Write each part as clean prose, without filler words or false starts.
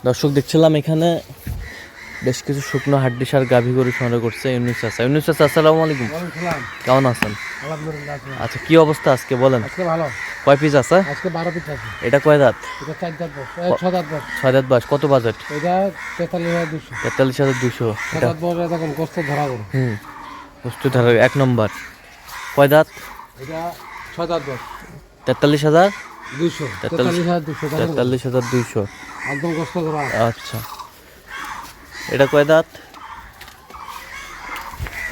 দর্শক দেখছিলাম এখানে বেশ কিছু শুকনো হাড্ডিসার গাভী গরু সংগ্রহ করছে ইউনুস চাচা। ইউনুস চাচা আসসালামু আলাইকুম, কেমন আছেন? আচ্ছা, কি অবস্থা আজকে বলেন? আজকে ভালো। কয় পিস আছে? আজকে 12 পিস আছে। এটা কয় দাঁত? এটা 4 দাঁত বয়স, 6 দাঁত বয়স। 6 দাঁত বয়স। কত বাজেট? এটা 43,200। 43,200। 6 এটা দাঁত বয়স দেখুন গোস্ত ধরা গরু। বস্তু ধরো 1 নম্বর। কয় দাঁত? এটা 6 দাঁত বয়স। 43,200। 43,200 43,200 একদম গোস্ত ধরা। আচ্ছা, এটা কয় দাঁত?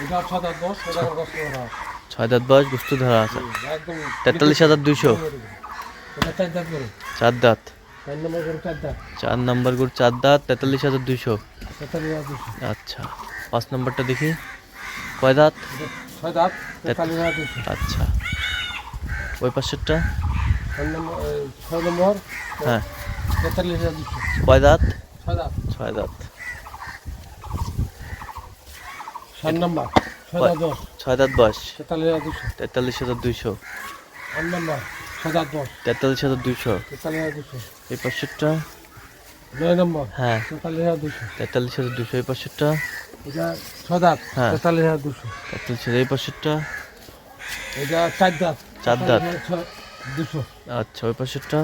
এটা 6 দাঁত বয়স, এটা গোস্ত ধরা। 6 দাঁত বয়স, বস্তু ধরা আছে। একদম 43,200। এটা 4 দাঁত গরু। 4 দাঁত। 4 নম্বর গরু 4 দাঁত। 4 নম্বর গরু 4 দাঁত, 43,200। 43,200। আচ্ছা, 5 নম্বরটা দেখি কয় দাঁত? 6 দাঁত 43,200। আচ্ছা, ওই পাশেরটা 6 নম্বর হ্যাঁ 43,200। কয় দাঁত? 6 দাঁত। 6 দাঁত। 7 নম্বর 6 দাঁত বয়স। 6 দাঁত বয়স, 43,200। 43,200। 8 নম্বর 6 দাঁত বয়স। 43,200। 43,200। এই পাশেরটা 9 নম্বর হ্যাঁ 43,200। 43,200। এই পাশেরটা এটা 6 দাঁত হ্যাঁ 43,200। 43,000। এই পাশেরটা এটা 4 দাঁত 4 দাঁত। 200। আচ্ছা, ওই পাশেরটা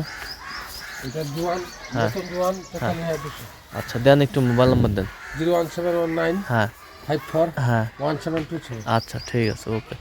এটা জোয়ান হ্যাঁ নতুন জোয়ান 43,200। আচ্ছা, দেন একটু মোবাইল নাম্বার দেন। 01719 হ্যাঁ 54 হ্যাঁ 1727। আচ্ছা, ঠিক আছে, ওকে।